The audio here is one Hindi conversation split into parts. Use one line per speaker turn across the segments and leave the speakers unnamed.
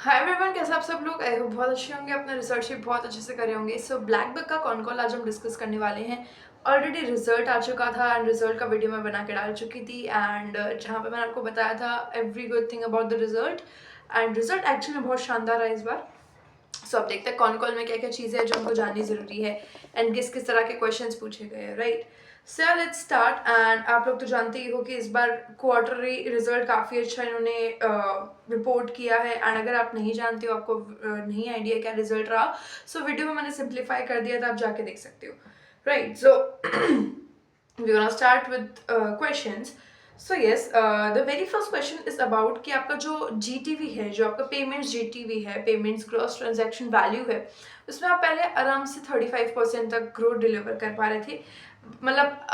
हाय एवरीवन, कैसे आप सब लोग? आई होप बहुत अच्छे होंगे, अपना रिसर्च भी बहुत अच्छे से करे होंगे। सो ब्लैक बुक का कौन कॉल आज हम डिस्कस करने वाले हैं। ऑलरेडी रिजल्ट आ चुका था एंड रिजल्ट का वीडियो मैं बना के डाल चुकी थी एंड जहाँ पे मैंने आपको बताया था every good thing about the result. And result actually में बहुत शानदार है इस बार। सो अब देखते हैं कौन कॉल में क्या क्या चीज़ें हैं जो हमको जाननी ज़रूरी है एंड किस किस तरह के क्वेश्चंस पूछे गए हैं, right. So let's start. And आप लोग तो जानते ही हो कि इस बार क्वार्टरली रिजल्ट काफ़ी अच्छा इन्होंने रिपोर्ट किया है। एंड अगर आप नहीं जानते हो, आपको नहीं आइडिया क्या रिजल्ट रहा, सो वीडियो में मैंने सिंप्लीफाई कर दिया था, आप जाके देख सकते हो, right. So we're gonna start with questions. So yes, the very first question is about कि आपका जो GTV है, जो आपका पेमेंट्स GTV है, पेमेंट्स ग्रॉस ट्रांजैक्शन वैल्यू है, उसमें आप पहले आराम से 35% तक ग्रोथ डिलीवर कर पा रहे थे। मतलब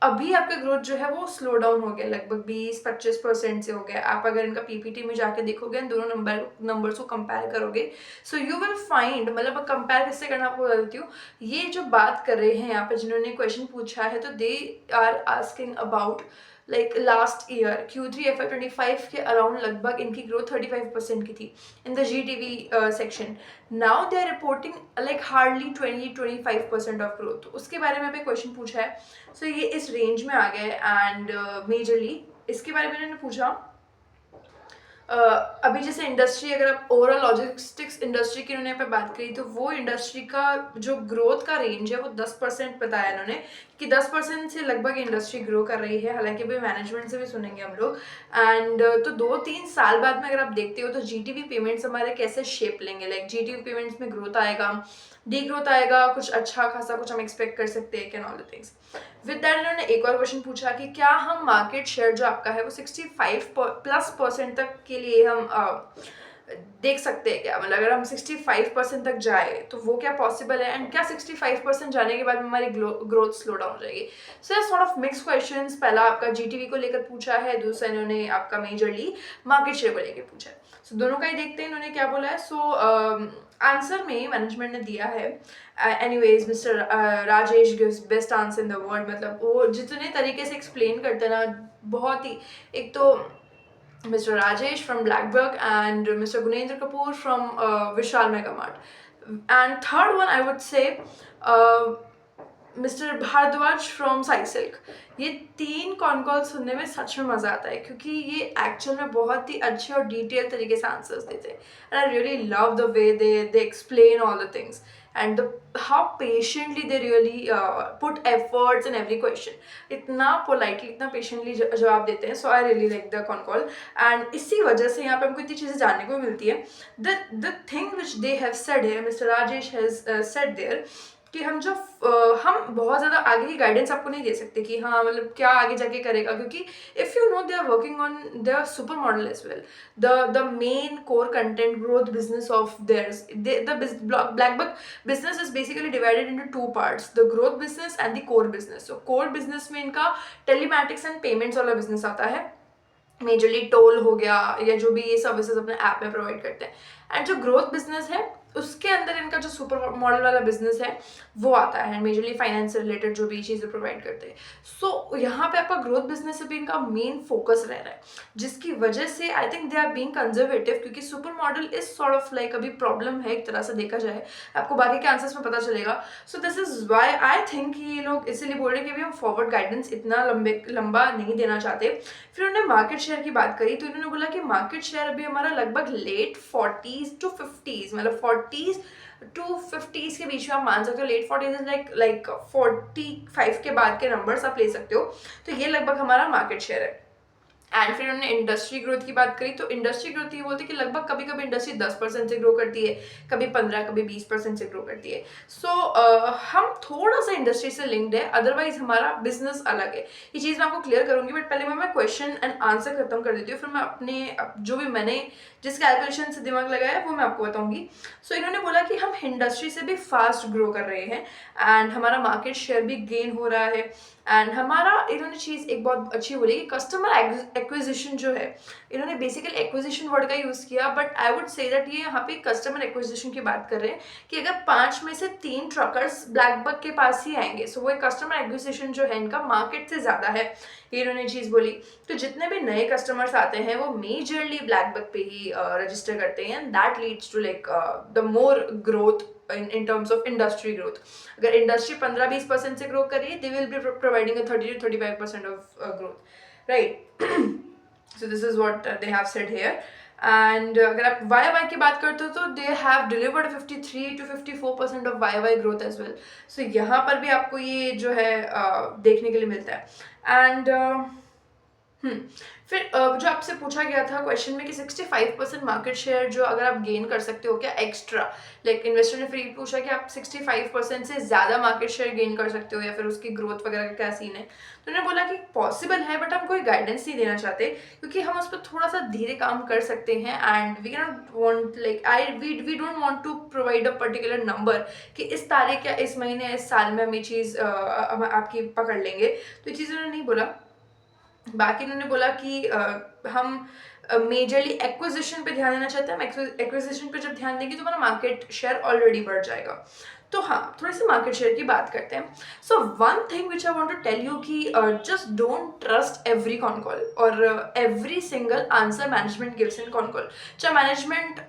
अभी आपका ग्रोथ जो है वो स्लो डाउन हो गया, लगभग 20-25% से हो गया। आप अगर इनका पीपीटी में जाके देखोगे, दोनों नंबर्स को कंपेयर करोगे, सो यू विल फाइंड, मतलब कंपेयर किससे करना आपको बता देती हूँ। ये जो बात कर रहे हैं यहाँ पे, जिन्होंने क्वेश्चन पूछा है, तो they are asking about like last year Q3 FY25 के अराउंड लगभग इनकी ग्रोथ 35% की थी in the GTV section. Now they are reporting like hardly 20-25% of growth. तो उसके बारे में भी क्वेश्चन पूछा है। सो ये इस रेंज में आ गए एंड मेजरली इसके बारे में इन्होंने पूछा। अभी जैसे इंडस्ट्री, अगर आप ओवरऑल लॉजिस्टिक्स इंडस्ट्री की उन्होंने पे बात करी, तो वो इंडस्ट्री का जो ग्रोथ का रेंज है वो 10% बताया इन्होंने, कि 10% से लगभग इंडस्ट्री ग्रो कर रही है। हालांकि भी मैनेजमेंट से भी सुनेंगे हम लोग। एंड तो 2-3 साल बाद में अगर आप देखते हो तो जीटीवी पेमेंट्स हमारे कैसे शेप लेंगे, लाइक जीटीवी पेमेंट्स में ग्रोथ आएगा, डी ग्रोथ आएगा, कुछ अच्छा खासा कुछ हम एक्सपेक्ट कर सकते हैं, can all the things. With that इन्होंने एक और क्वेश्चन पूछा कि क्या हम मार्केट शेयर जो आपका है वो 65+ % तक के लिए हम देख सकते हैं क्या, मतलब अगर हम 65% तक जाए तो वो क्या पॉसिबल है, एंड क्या 65% जाने के बाद में हमारी ग्रोथ स्लो डाउन हो जाएगी। सो सॉर्ट ऑफ मिक्स क्वेश्चंस। पहला आपका जीटीवी को लेकर पूछा है, दूसरा इन्होंने आपका मेजरली मार्केट शेयर को लेकर पूछा है। सो दोनों का ही देखते हैं इन्होंने क्या बोला है। सो आंसर में मैनेजमेंट ने दिया है, anyways mister Rajesh gives best answer in the world. मतलब वो जितने तरीके से एक्सप्लेन करते हैं ना, बहुत ही, एक तो Mr. Rajesh from Blackbuck and Mr. Gunendra Kapoor from Vishal Megamart. And third one I would say uh, mister Bhardwaj from Sai Silk. ये 3 कॉन कॉल सुनने में सच में मज़ा आता है, क्योंकि ये एक्चुअल में बहुत ही अच्छे और डिटेल तरीके से आंसर्स देते हैं। And I really love the way they explain all the things and how patiently they really put efforts in every question. इतना पोलाइटली, इतना पेशेंटली जवाब देते हैं। So I really like the con call and इसी वजह से यहाँ पे हमको इतनी चीज़ें जानने को मिलती है। The thing which they have said here, mister Rajesh has said there, कि हम जो हम बहुत ज़्यादा आगे की गाइडेंस आपको नहीं दे सकते कि हाँ मतलब क्या आगे जाके करेगा, क्योंकि if you know they are working on their super model as well, the main core content growth business of theirs, the BlackBuck business is basically divided into 2 parts, the growth business and the core business. So core business में इनका टेलीमैटिक्स एंड पेमेंट्स वाला बिजनेस आता है, मेजरली टोल हो गया या जो भी ये सर्विसेज अपने ऐप में प्रोवाइड करते हैं। एंड जो ग्रोथ बिजनेस है उसके अंदर इनका जो सुपर मॉडल वाला बिजनेस है वो आता है, मेजरली फाइनेंस से रिलेटेड जो भी चीज़ें प्रोवाइड करते हैं। सो यहाँ पे आपका ग्रोथ बिजनेस से भी इनका मेन फोकस रह रहा है, जिसकी वजह से I think they are being conservative, क्योंकि super model is sort of like अभी प्रॉब्लम है एक तरह से देखा जाए। आपको बाकी के आंसर्स में पता चलेगा। So this is why I think ये लोग इसीलिए बोल रहे हैं कि अभी हम फॉरवर्ड गाइडेंस इतना लंबा नहीं देना चाहते। फिर उन्होंने मार्केट शेयर की बात करी, तो इन्होंने बोला कि मार्केट शेयर अभी हमारा लगभग लेट 40s to 50s, मतलब 40s to 50s के बीच में आप मान सकते हो। लेट 40s इज लाइक 45 के बाद के नंबर्स आप ले सकते हो। तो ये लगभग हमारा मार्केट शेयर है। एंड फिर उन्होंने इंडस्ट्री ग्रोथ की बात करी, तो इंडस्ट्री ग्रोथ ये बोलती है कि लगभग कभी कभी इंडस्ट्री 10% से ग्रो करती है, कभी 15, कभी 20% से ग्रो करती है। सो हम थोड़ा सा इंडस्ट्री से लिंक्ड है, अदरवाइज हमारा बिजनेस अलग है। ये चीज़ मैं आपको क्लियर करूंगी, बट पहले मैं क्वेश्चन एंड आंसर खत्म कर देती हूँ, फिर मैं अपने जो भी मैंने जिस कैलकुलेशन से दिमाग लगाया वो मैं आपको बताऊंगी। सो इन्होंने बोला कि हम इंडस्ट्री से भी फास्ट ग्रो कर रहे हैं एंड हमारा मार्केट शेयर भी गेन हो रहा है। एंड हमारा इन्होंने चीज़ एक बहुत अच्छी बोली कि कस्टमर एक्विजिशन जो है, इन्होंने बेसिकली एक्विजिशन वर्ड का यूज़ किया, but I would say that ये यहाँ पे कस्टमर एक्विजिशन की बात कर रहे हैं कि अगर 5 में से 3 ट्रकर्स ब्लैकबक के पास ही आएंगे, सो वो एक कस्टमर एक्विजिशन जो है इनका मार्केट से ज़्यादा है, ये इन्होंने चीज़ बोली। तो जितने भी नए कस्टमर्स आते हैं वो मेजरली ब्लैकबक पे ही रजिस्टर करते हैं, and that leads to like the more growth in terms of industry growth. अगर इंडस्ट्री 15-20% से ग्रो कर रही है, they will be providing a 30-35% of growth, right? So this is what they have said here. And अगर आप YY की बात करते हो तो they have delivered 53-54% of YY growth as well. So यहाँ पर भी आपको ये जो है देखने के लिए मिलता है। And फिर जो आपसे पूछा गया था क्वेश्चन में कि 65% मार्केट शेयर जो अगर आप गेन कर सकते हो क्या एक्स्ट्रा, लाइक इन्वेस्टर ने फ्री पूछा कि आप 65% से ज़्यादा मार्केट शेयर गेन कर सकते हो या फिर उसकी ग्रोथ वगैरह का क्या सीन है, तो उन्होंने बोला कि पॉसिबल है, बट हम कोई गाइडेंस नहीं देना चाहते क्योंकि हम उस पर थोड़ा सा धीरे काम कर सकते हैं, and we cannot want like we don't want to provide a particular number कि इस तारीख या इस महीने इस साल में हम ये चीज़ आपकी पकड़ लेंगे, तो ये चीज़ उन्होंने नहीं बोला। बाकी उन्होंने बोला कि हम मेजरली एक्विजिशन पे ध्यान देना चाहते हैं, हम एक्विजिशन पे जब ध्यान देंगे तो हमारा मार्केट शेयर ऑलरेडी बढ़ जाएगा। तो हाँ, थोड़ी सी मार्केट शेयर की बात करते हैं। So one thing which I want to tell you कि just don't trust every con call और every single answer management gives in con call, चाहे मैनेजमेंट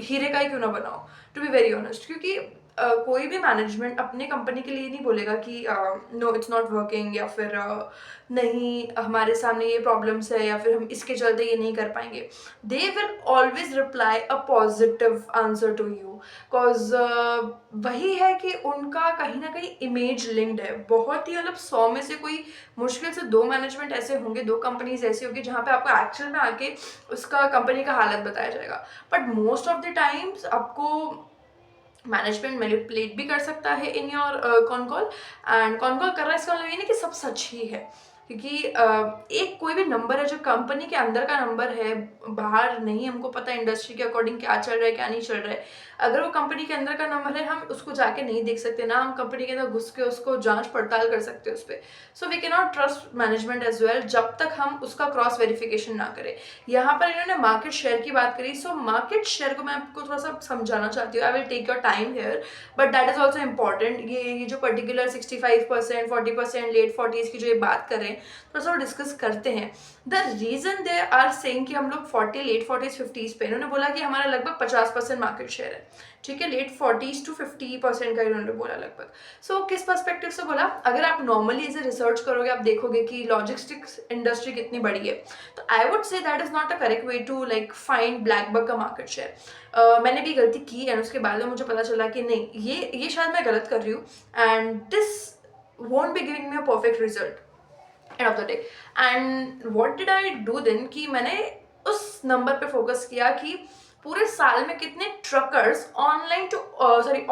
हीरे का ही क्यों ना बनाओ, टू बी वेरी ऑनेस्ट, क्योंकि कोई भी मैनेजमेंट अपने कंपनी के लिए नहीं बोलेगा कि नो इट्स नॉट वर्किंग या फिर नहीं हमारे सामने ये प्रॉब्लम्स है या फिर हम इसके चलते ये नहीं कर पाएंगे। They will always reply a positive answer to you, because वही है कि उनका कहीं ना कहीं इमेज लिंक्ड है। बहुत ही मतलब 100 में से कोई मुश्किल से 2 मैनेजमेंट ऐसे होंगे, 2 कंपनीज ऐसी होंगी जहाँ पे आपको एक्चुअल में आके उसका कंपनी का हालत बताया जाएगा, but most of the times आपको मैनेजमेंट मैनिपुलेट भी कर सकता है in your cone call, and con call कर रहा है इसका मतलब ये नहीं कि सब सच ही है, क्योंकि एक कोई भी नंबर है जो कंपनी के अंदर का नंबर है, बाहर नहीं हमको पता इंडस्ट्री के अकॉर्डिंग क्या चल रहा है क्या नहीं चल रहा है। अगर वो कंपनी के अंदर का नंबर है हम उसको जाके नहीं देख सकते, ना हम कंपनी के अंदर घुस के उसको जांच पड़ताल कर सकते उस पर। So we can not trust management as well जब तक हम उसका क्रॉस वेरिफिकेशन ना करें। यहाँ पर इन्होंने मार्केट शेयर की बात करी, सो मार्केट शेयर को मैं आपको थोड़ा सा समझाना चाहती हूँ। I will take your time here, but that is also important. ये जो पर्टिकुलर 65%, 40%, लेट 40s की जो ये बात कर रहे हैं, थोड़ा सा डिस्कस करते हैं। The reason they are saying कि हम लोग 40, लेट 40s, 50s पे, इन्होंने बोला कि हमारा लगभग 50% मार्केट शेयर है, ठीक है, लेट 40s to 50% का इन्होंने बोला लगभग। सो किस पर्सपेक्टिव से बोला, अगर आप नॉर्मली इसे रिसर्च करोगे आप देखोगे कि लॉजिस्टिक्स इंडस्ट्री कितनी बड़ी है, तो I would say that is not a correct way to like find BlackBuck का मार्केट शेयर। मैंने भी गलती की एंड उसके बाद में मुझे पता चला कि नहीं, ये शायद मैं गलत कर रही हूँ, and this won't be giving me a perfect result end of the day. And what did I do then कि मैंने उस नंबर पे फोकस किया कि पूरे साल में कितने truckers online to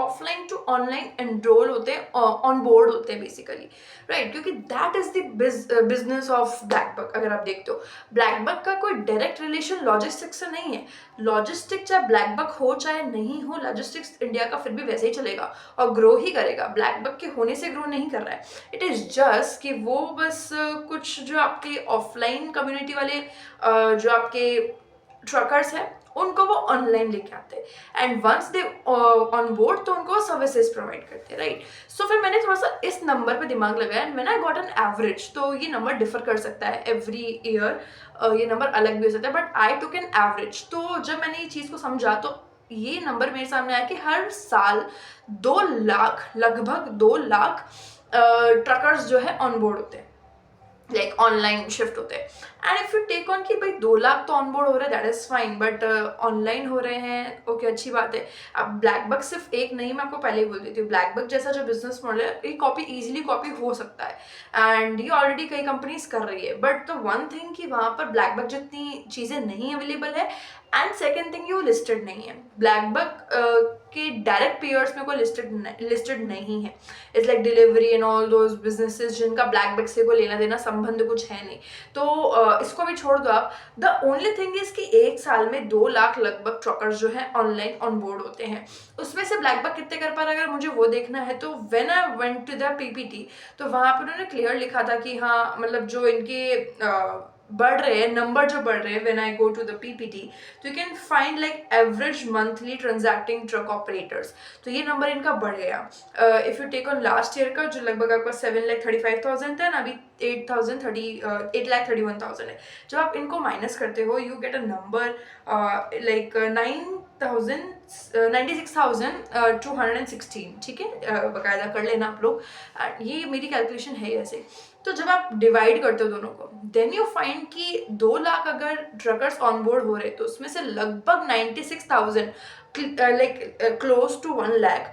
offline to online enroll होते हैं, ऑन बोर्ड होते हैं बेसिकली, राइट, क्योंकि that is the business of BlackBuck. अगर आप देखते हो ब्लैकबक का कोई डायरेक्ट रिलेशन लॉजिस्टिक्स से नहीं है। लॉजिस्टिक चाहे ब्लैकबक हो चाहे नहीं हो, लॉजिस्टिक्स इंडिया का फिर भी वैसे ही चलेगा और ग्रो ही करेगा, ब्लैकबक के होने से ग्रो नहीं कर रहा है। इट इज़ जस्ट कि वो बस कुछ जो आपके ऑफलाइन कम्युनिटी वाले जो आपके ट्रकर्स हैं उनको वो ऑनलाइन लेके आते हैं, and once they on board तो उनको सर्विसेज प्रोवाइड करते हैं, राइट। सो फिर मैंने थोड़ा सा इस नंबर पे दिमाग लगाया एंड मैंने गॉट एन एवरेज। तो ये नंबर डिफर कर सकता है एवरी ईयर, ये नंबर अलग भी हो सकता है, but I took an average. तो जब मैंने ये चीज़ को समझा तो ये नंबर मेरे सामने आया कि हर साल 2 लाख, लगभग 2 लाख ट्रकर्स जो है ऑन बोर्ड होते हैं, लाइक ऑनलाइन शिफ्ट होते हैं। And if you take on कि भाई 2 लाख तो ऑन बोर्ड हो रहे हैं, that is fine, but online हो रहे हैं, ओके, अच्छी बात है। अब ब्लैकबक सिर्फ एक नहीं, मैं आपको पहले ही बोल देती हूँ, ब्लैकबक जैसा जो बिजनेस मॉडल है ये कॉपी ईजिली कॉपी हो सकता है, एंड ये ऑलरेडी कई कंपनीज कर रही है। बट द वन थिंग कि वहाँ पर ब्लैकबक जितनी चीज़ें नहीं अवेलेबल है, एंड सेकेंड थिंग ये वो लिस्टेड नहीं है। ब्लैकबक के डायरेक्ट पेयर्स में कोई लिस्टेड नहीं है। It's like delivery and all those businesses जिनका ब्लैकबक से कोई लेना देना संबंध कुछ है नहीं। तो इसको भी छोड़ दो आप। द ओनली थिंग इज कि एक साल में 2 लाख लगभग ट्रकर्स जो है ऑनलाइन ऑन बोर्ड होते हैं। उसमें से ब्लैकबक कितने कर पा रहा है अगर मुझे वो देखना है, तो when I went to the PPT, तो वहां पर उन्होंने क्लियर लिखा था कि हाँ मतलब जो इनके बढ़ रहे हैं, नंबर जो बढ़ रहे हैं, when I go to the PPT, तो you can find like average monthly transacting truck operators, तो ये नंबर इनका बढ़ गया। If you take on last year का जो लगभग आपका 7,35,000 था ना, अभी 8,30,1,31,000 है। जब आप इनको माइनस करते हो you get a number like 96,216, ठीक है, बाकायदा कर लेना आप लोग, ये मेरी कैलकुलेशन है ऐसे। तो जब आप डिवाइड करते हो दोनों को, देन यू फाइंड कि 2 लाख अगर ट्रकर्स ऑन बोर्ड हो रहे तो उसमें से लगभग 96,000 लाइक क्लोज टू 1 लाख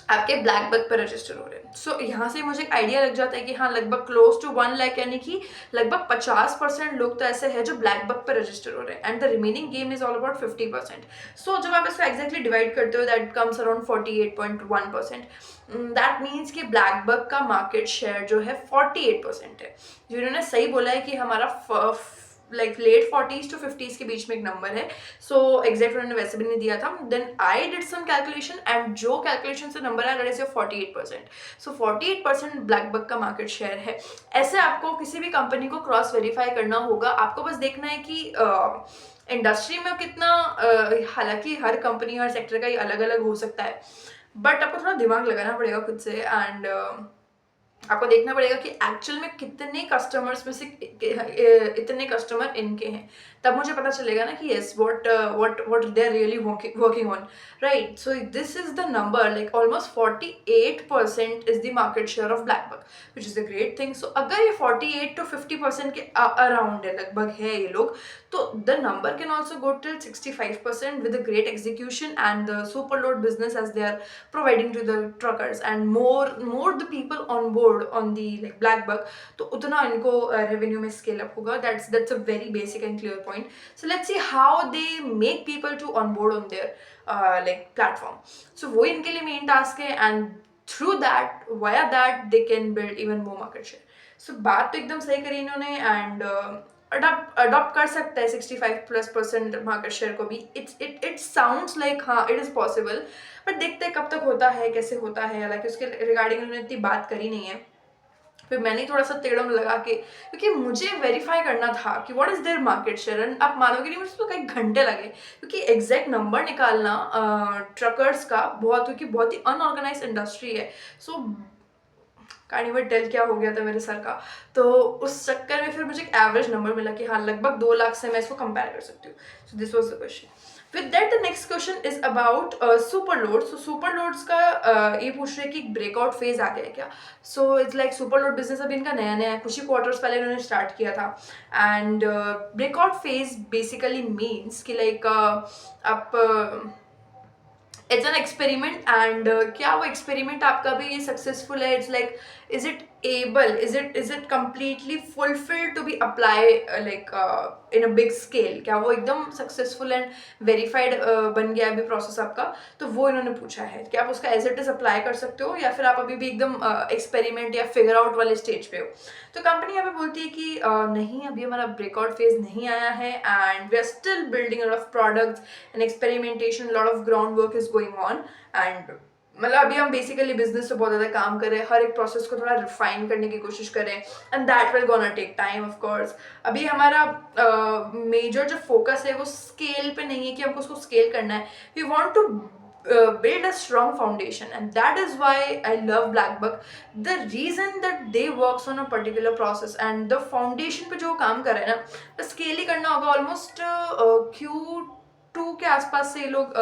आपके ब्लैकबक पर रजिस्टर हो रहे हैं। सो यहाँ से मुझे एक आइडिया लग जाता है कि हाँ लगभग क्लोज टू 1 लाख, यानी कि लगभग 50% लोग तो ऐसे हैं जो ब्लैकबक पर रजिस्टर हो रहे हैं, and the remaining game is all about 50%। सो जब आप इसको एक्जैक्टली डिवाइड करते हो that comes around 48.1%। That means कि ब्लैकबक का मार्केट शेयर जो है 48% है। जिन्होंने सही बोला है कि हमारा like late 40s to 50s के बीच में एक नंबर है। सो एग्जैक्ट उन्होंने वैसे भी नहीं दिया था। Then I did some calculation and जो कैलकुलेशन से नंबर आया दैट इज 48%। सो 48% ब्लैकबक का मार्केट शेयर है। ऐसे आपको किसी भी कंपनी को क्रॉस वेरीफाई करना होगा, आपको बस देखना है कि इंडस्ट्री में कितना, हालांकि हर कंपनी हर सेक्टर का ही अलग अलग हो सकता है, बट आपको थोड़ा दिमाग लगाना पड़ेगा खुद से, एंड आपको देखना पड़ेगा कि एक्चुअल में कितने कस्टमर्स में से इतने कस्टमर इनके हैं, तब मुझे पता चलेगा ना कि yes what they are really working on, right. So this is the number, like almost 48% is the market share of Blackbuck, which is a great thing. So अगर ये 48 to 50% के अराउंड है, लगभग है ये लोग, तो the number can also go till 65% with a great execution and the super load business as they are providing to the truckers, and more the people on board on the like BlackBuck, तो उतना इनको revenue में scale up होगा। That's a very basic and clear point. So let's see how they make people to on board on their like platform. So वो इनके लिए main task है, and through that, via that they can build even more market share. So बात तो एकदम सही करी इन्होंने, and अडॉप्ट कर सकता है 65+% मार्केट शेयर को भी। इट साउंड्स लाइक हाँ इट इज पॉसिबल, बट देखते हैं कब तक होता है, कैसे होता है। हालांकि उसके रिगार्डिंग उन्होंने इतनी बात करी नहीं है। फिर मैंने थोड़ा सा टेढ़म लगा के, क्योंकि मुझे वेरीफाई करना था कि what is their market share, and आप मानोगे नहीं मुझे तो कई घंटे लगे, क्योंकि एग्जैक्ट नंबर निकालना ट्रकर्स का बहुत, क्योंकि बहुत ही अनऑर्गेनाइज इंडस्ट्री है। सो कार्निवल टेल क्या हो गया था मेरे सर का, तो उस चक्कर में फिर मुझे एक एवरेज नंबर मिला कि हाँ लगभग 2 लाख से मैं इसको कंपेयर कर सकती हूँ। So this was the question. With that the next question is about super loads. So super loads का ये पूछ रहे हैं कि ब्रेकआउट फेज आ गया है क्या। So it's like super load business अभी इनका नया नया कुछ ही क्वार्टर्स पहले इन्होंने स्टार्ट किया था, and breakout phase basically means कि लाइक आप इट्स एन एक्सपेरिमेंट, एंड क्या वो एक्सपेरिमेंट आपका भी ये सक्सेसफुल है, it's like is it able, is it completely fulfilled to be apply like in a big scale, क्या वो एकदम सक्सेसफुल एंड वेरीफाइड बन गया अभी प्रोसेस आपका। तो वो इन्होंने पूछा है कि आप उसका एज इट इज अप्लाई कर सकते हो, या फिर आप अभी भी एकदम एक्सपेरिमेंट या फिगर आउट वाले स्टेज पे हो। तो कंपनी यहाँ पे बोलती है कि नहीं अभी हमारा ब्रेकआउट फेज नहीं आया है, and we are still building lot of products and experimentation, lot of ground work is going on, and मतलब अभी हम बेसिकली बिजनेस पे बहुत ज़्यादा काम कर रहे हैं, हर एक प्रोसेस को थोड़ा रिफाइन करने की कोशिश करें, and that will gonna take time of course. अभी हमारा मेजर जो फोकस है वो स्केल पे नहीं है कि हमको उसको स्केल करना है, we want to build a strong foundation, and that is why I love BlackBuck. The reason that they works on a particular process and the foundation पे जो काम कर रहे हैं ना, स्केल ही करना होगा। ऑलमोस्ट Q2 के आसपास से ये लोग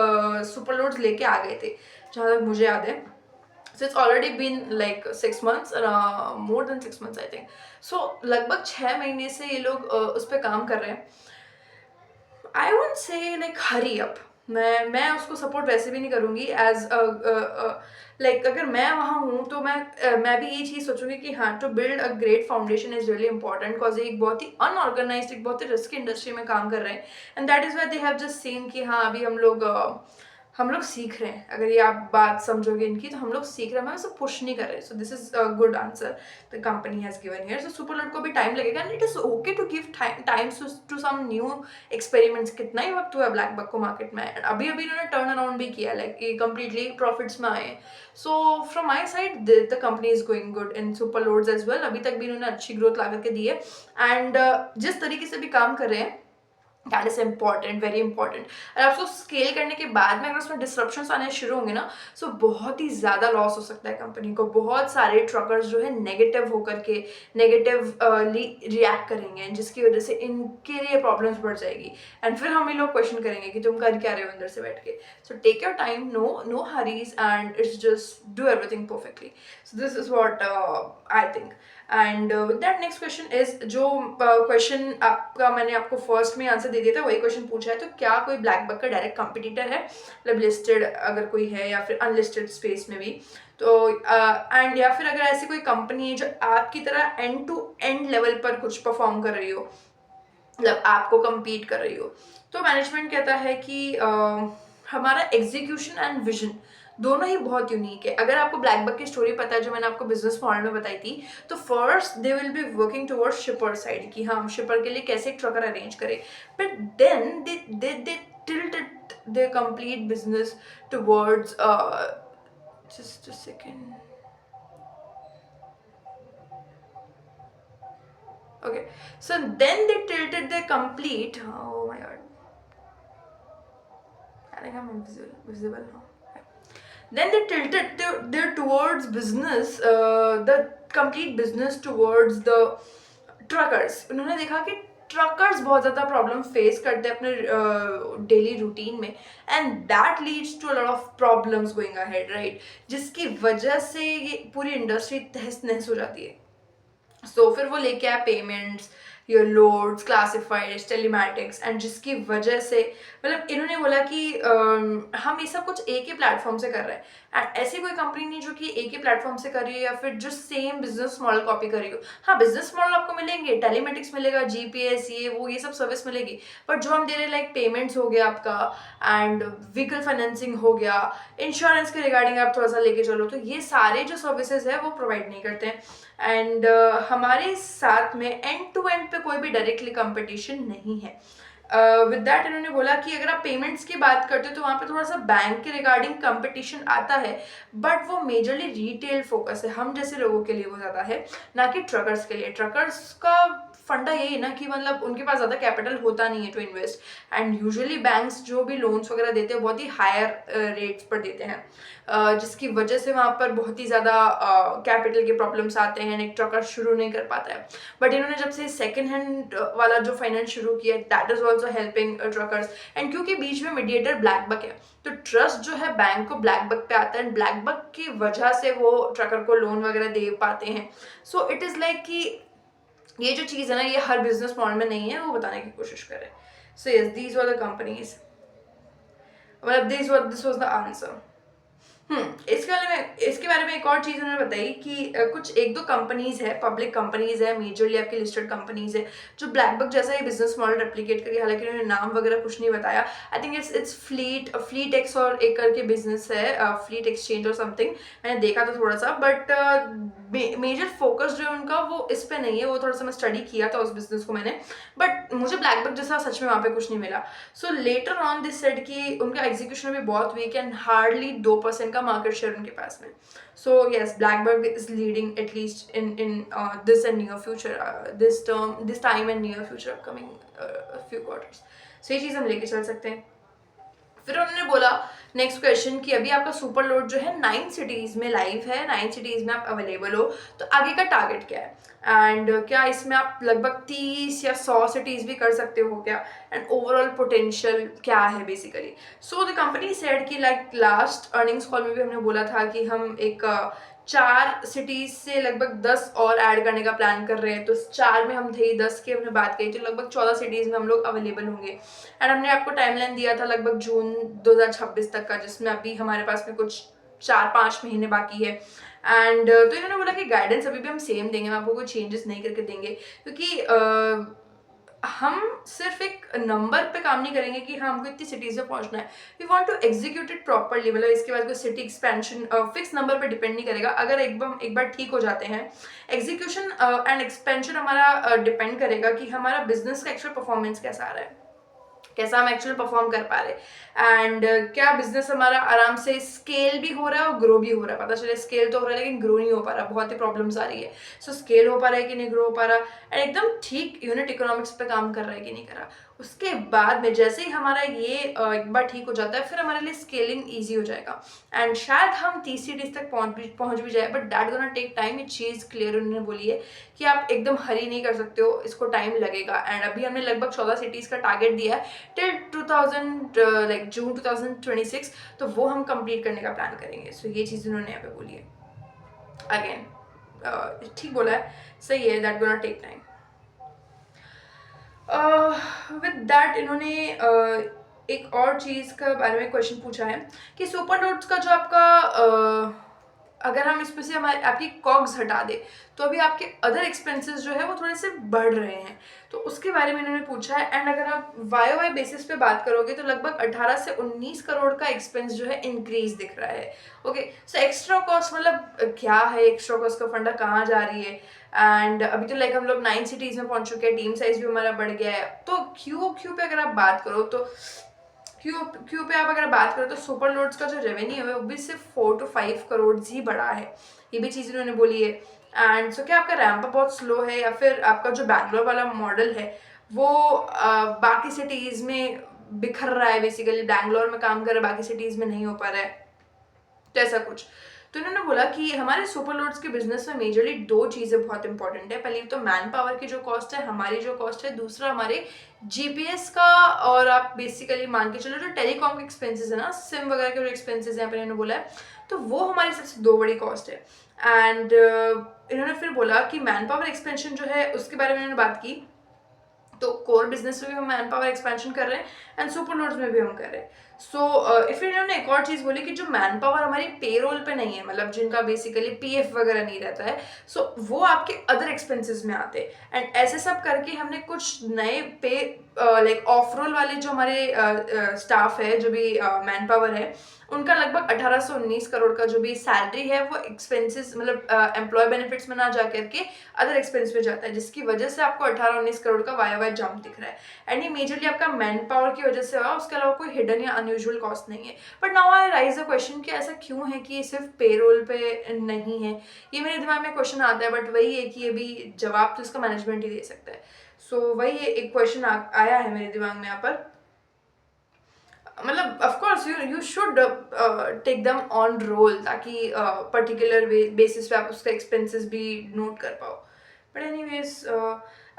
सुपर लोड्स लेके आ गए थे जहाँ तक मुझे याद है। So it's already been like 6 months, more than 6 months I think. So लगभग 6 महीने से ये लोग उस पर काम कर रहे हैं। I won't say like hurry up. मैं उसको सपोर्ट वैसे भी नहीं करूँगी एज लाइक अगर मैं वहाँ हूँ तो मैं भी ये चीज़ सोचूंगी कि हाँ to build a great foundation is really important, because एक बहुत ही अनऑर्गेनाइज एक बहुत ही रिस्की इंडस्ट्री में काम कर रहे हैं, and that is why they have just seen कि हाँ अभी हम लोग हम लोग सीख रहे हैं, अगर ये आप बात समझोगे इनकी, तो हम लोग सीख रहे हैं, हम ऐसे पुश नहीं कर रहे। So this is a good answer the company has given here. So Superload को भी टाइम लगेगा, and it is okay to give time to some new experiments. कितना ही वक्त हुआ ब्लैक बक को मार्केट में, अभी अभी इन्होंने टर्न अराउंड भी किया, लाइक ये कंप्लीटली प्रॉफिट्स में आए। So from my side the company is going good in Superloads as well. अभी तक भी इन्होंने अच्छी ग्रोथ ला करके दी है, एंड जिस तरीके से भी काम कर रहे हैं, that is important, very important. और आपको स्केल करने के बाद में अगर उसमें डिस्ट्रप्शंस आने शुरू होंगे ना, सो बहुत ही ज़्यादा लॉस हो सकता है कंपनी को। बहुत सारे ट्रकर्स जो है नेगेटिव होकर के नेगेटिवली रिएक्ट करेंगे, जिसकी वजह से इनके लिए प्रॉब्लम्स बढ़ जाएगी, एंड फिर हम ही लोग क्वेश्चन करेंगे कि तुम कर क्या रहे हो अंदर से बैठ के। So take your time, no hurries, and it's just do everything perfectly. So this is what I think. And with that next question is, जो क्वेश्चन आपका मैंने आपको फर्स्ट में आंसर दे दिया था, वही क्वेश्चन पूछा है। तो क्या कोई ब्लैक बक का डायरेक्ट कंपटीटर है, मतलब लिस्टेड अगर कोई है या फिर अनलिस्टेड स्पेस में भी, तो एंड या फिर अगर ऐसी कोई कंपनी है जो आपकी तरह एंड टू एंड लेवल पर कुछ परफॉर्म कर रही हो, मतलब आपको compete कर रही हो, तो मैनेजमेंट कहता है कि हमारा एग्जीक्यूशन एंड विजन दोनों ही बहुत यूनिक है। अगर आपको ब्लैक बक की स्टोरी पता है, जो मैंने आपको बिजनेस मॉडल में बताई थी, तो first they will be working towards shipper side, कि हाँ हम शिपर के लिए कैसे एक ट्रकर अरेंज करें, but then they tilted their complete business towards just a second. Okay, so then they tilted their complete, oh my god, I think I'm visible now. Then they tilted their towards business, the complete business towards the truckers. उन्होंने देखा कि ट्रकर्स बहुत ज़्यादा प्रॉब्लम फेस करते हैं अपने डेली रूटीन में, and that leads to a lot of problems going ahead, right, जिसकी वजह से ये पूरी इंडस्ट्री तहस नहस हो जाती है। सो फिर वो लेके आया payments, your loads, classifieds, telematics, and जिसकी वजह से मतलब इन्होंने बोला कि हम ये सब कुछ एक ही प्लेटफॉर्म से कर रहे हैं, एंड ऐसी कोई कंपनी नहीं जो कि एक ही प्लेटफॉर्म से कर रही है या फिर जो सेम बिजनेस मॉडल कॉपी कर रही हो। हाँ, बिजनेस मॉडल आपको मिलेंगे, टेलीमेटिक्स मिलेगा, जीपीएस, ये वो, ये सब सर्विस मिलेगी, बट जो हम दे रहे हैं लाइक पेमेंट्स हो गया आपका, एंड व्हीकल फाइनेंसिंग हो गया, इंश्योरेंस के रिगार्डिंग आप थोड़ा सा लेके चलो, तो ये सारे जो सर्विसेज है वो प्रोवाइड नहीं करते हैं। एंड हमारे साथ में एंड टू एंड पे कोई भी डायरेक्टली कंपटीशन नहीं है। विद दैट इन्होंने बोला कि अगर आप पेमेंट्स की बात करते हो, तो वहाँ पे थोड़ा सा बैंक के रिगार्डिंग कंपटीशन आता है, बट वो मेजरली रिटेल फोकस है, हम जैसे लोगों के लिए वो ज़्यादा है, ना कि ट्रकर्स के लिए। ट्रकर्स का फंडा यही है ना कि मतलब उनके पास ज़्यादा कैपिटल होता नहीं है to invest, and usually banks जो भी लोन्स वगैरह देते हैं बहुत ही हायर रेट्स पर देते हैं, जिसकी वजह से वहाँ पर बहुत ही ज़्यादा कैपिटल के प्रॉब्लम्स आते हैं, एक ट्रकर शुरू नहीं कर पाता है। बट इन्होंने जब से सेकेंड हैंड वाला जो फाइनेंस शुरू किया, that is also helping truckers, and क्योंकि बीच में मीडिएटर ब्लैक बक है, तो ट्रस्ट जो है बैंक को ब्लैक बक पे आता है, एंड ब्लैक बक की वजह से वो ट्रकर को लोन वगैरह दे पाते हैं। सो इट इज़ लाइक कि ये जो चीज़ है ना, ये हर बिजनेस मॉडल में नहीं है, वो बताने की कोशिश करें। So yes, these were the companies, मतलब दिस वाज द आंसर। इसके बारे में एक और चीज़ उन्होंने बताई कि कुछ एक दो कंपनीज है, पब्लिक कंपनीज है, मेजरली आपकी लिस्टेड कंपनीज है, जो ब्लैक बक जैसा ही बिजनेस मॉडल रेप्लिकेट करी, हालांकि उन्होंने नाम वगैरह कुछ नहीं बताया। I think it's fleet x और एक करके बिजनेस है, फ्लीट एक्सचेंज और समथिंग, मैंने देखा था थोड़ा सा, बट मेजर फोकस जो है उनका वो इस पे नहीं है, वो थोड़ा सा मैं स्टडी किया था उस बिजनेस को मैंने, बट मुझे ब्लैक बक जैसा सच में वहाँ पे कुछ नहीं मिला। सो लेटर ऑन दिस सेड कि उनका एग्जीक्यूशन भी बहुत वीक, एंड हार्डली 2% का मार्केट शेयर उनके पास में। So yes, Blackbuck is leading at least in this and near future, this time and near future upcoming few quarters. So ये चीज़ हम लेके चल सकते हैं। फिर उन्होंने बोला नेक्स्ट क्वेश्चन कि अभी आपका सुपर लोड जो है 9 सिटीज़ में लाइव है, 9 सिटीज़ में आप अवेलेबल हो, तो आगे का टारगेट क्या है, एंड क्या इसमें आप लगभग 30 या 100 सिटीज़ भी कर सकते हो क्या, एंड ओवरऑल पोटेंशियल क्या है basically. So the company said कि लाइक लास्ट अर्निंग्स कॉल में भी हमने बोला था कि हम एक 4 सिटीज़ से लगभग 10 और ऐड करने का प्लान कर रहे हैं, तो 4 में हम थे, 10 की हमने बात कही, तो लगभग 14 सिटीज़ में हम लोग अवेलेबल होंगे, एंड हमने आपको टाइमलाइन दिया था लगभग जून 2026 तक का, जिसमें अभी हमारे पास में कुछ 4-5 महीने बाकी है। एंड तो इन्होंने बोला कि गाइडेंस अभी भी हम सेम देंगे, हम आपको कोई चेंजेस नहीं करके देंगे, क्योंकि हम सिर्फ एक नंबर पे काम नहीं करेंगे कि हाँ हमको इतनी सिटीज़ में पहुंचना है, we want to execute it properly. मतलब इसके बाद कोई सिटी एक्सपेंशन फिक्स नंबर पे डिपेंड नहीं करेगा। अगर एक बार ठीक हो जाते हैं, एग्जीक्यूशन एंड एक्सपेंशन हमारा डिपेंड करेगा कि हमारा बिजनेस का एक्चुअल परफॉर्मेंस कैसा आ रहा है, कैसा हम एक्चुअली परफॉर्म कर पा रहे एंड क्या बिजनेस हमारा आराम से स्केल भी हो रहा है और ग्रो भी हो रहा है। पता चले स्केल तो हो रहा है लेकिन ग्रो नहीं हो पा रहा, बहुत ही प्रॉब्लम्स आ रही है। सो स्केल हो पा रहा है कि नहीं, ग्रो हो पा रहा एंड एकदम ठीक यूनिट इकोनॉमिक्स पे काम कर रहा है कि नहीं कर रहा। उसके बाद में जैसे ही हमारा ये एक बार ठीक हो जाता है, फिर हमारे लिए स्केलिंग ईजी हो जाएगा एंड शायद हम तीसरी डिज तक पहुंच भी जाए, but that gonna take time. ये चीज़ क्लियर उन्होंने बोली है कि आप एकदम हरी नहीं कर सकते हो, इसको टाइम लगेगा। एंड अभी हमने लगभग 14 सिटीज़ का टारगेट दिया है टिल 2000 लाइक जून 2026, तो वो हम कंप्लीट करने का प्लान करेंगे। सो ये चीज़ उन्होंने यहाँ पे बोली है। अगेन ठीक बोला है, सही है, that gonna take time. With that इन्होंने एक और चीज़ का बारे में क्वेश्चन पूछा है कि सुपर नोट्स का जो आपका अगर हम इसमें से हमारे आपकी कॉग्स हटा दे तो अभी आपके अदर एक्सपेंसेस जो है वो थोड़े से बढ़ रहे हैं, तो उसके बारे में इन्होंने पूछा है। एंड अगर आप वाई बेसिस पे बात करोगे तो लगभग 18 से 19 करोड़ का एक्सपेंस जो है इंक्रीज दिख रहा है। ओके, सो एक्स्ट्रा कॉस्ट मतलब क्या है, एक्स्ट्रा कॉस्ट का फंडा कहाँ जा रही है। एंड अभी तो लाइक हम लोग 9 सिटीज़ में पहुंच चुके हैं, टीम साइज भी हमारा बढ़ गया है। तो क्यू पे अगर आप बात करो तो क्यू पे आप अगर बात करो तो सुपर लोड्स का जो रेवेन्यू है वो भी सिर्फ 4 to 5 करोड़ ही बढ़ा है। ये भी चीज़ इन्होंने बोली है। एंड सो क्या आपका रैंप अप बहुत स्लो है या फिर आपका जो बैंगलोर वाला मॉडल है वो बाकी सिटीज़ में बिखर रहा है, बेसिकली बैंगलोर में काम कर रहा है बाकी सिटीज़ में नहीं हो पा रहा है, तो ऐसा कुछ। तो इन्होंने बोला कि हमारे सुपर लोड्स के बिजनेस में मेजरली दो चीज़ें बहुत इंपॉर्टेंट है। पहली तो मैन पावर की जो कॉस्ट है, हमारी जो कॉस्ट है, दूसरा हमारे जीपीएस का, और आप बेसिकली मान के चलो जो टेलीकॉम के एक्सपेंसेस है ना, सिम वगैरह के जो एक्सपेंसेस हैं, इन्होंने बोला है, तो वो हमारी सबसे दो बड़ी कॉस्ट है। एंड इन्होंने फिर बोला कि मैन पावर एक्सपेंशन जो है उसके बारे में इन्होंने बात की, तो कोर बिजनेस में भी हम मैन पावर एक्सपेंशन कर रहे हैं एंड सुपर लोड्स में भी हम कर रहे हैं। सो फिर इन्होंने एक और चीज़ बोली कि जो मैन पावर हमारी पेरोल पे नहीं है, मतलब जिनका बेसिकली पीएफ वगैरह नहीं रहता है, सो वो आपके अदर एक्सपेंसेस में आते हैं। एंड ऐसे सब करके हमने कुछ नए पे लाइक ऑफ रोल वाले जो हमारे स्टाफ है, जो भी मैन पावर है, उनका लगभग 18 से 19 करोड़ का जो भी सैलरी है वो एक्सपेंसेस मतलब एम्प्लॉय बेनिफिट्स में ना जा करके अदर एक्सपेंस में जाता है, जिसकी वजह से आपको 18-19 करोड़ का वाई जंप दिख रहा है। एंड ये मेजरली आपका मैन पावर की वजह से हुआ, उसके अलावा कोई हिडन या अनयूजुअल कॉस्ट नहीं है। But now I rise a question कि ऐसा क्यों है कि ये सिर्फ पेरोल पे नहीं है। ये मेरे दिमाग में क्वेश्चन आता है, बट वही है कि ये भी जवाब तो इसका मैनेजमेंट ही दे सकता है। सो वही एक क्वेश्चन आया है मेरे दिमाग में यहाँ पर। मतलब of course you should take them on roll, ताकि पर्टिकुलर बेसिस पे आप उसका एक्सपेंसेस भी नोट कर पाओ। बट एनीवेज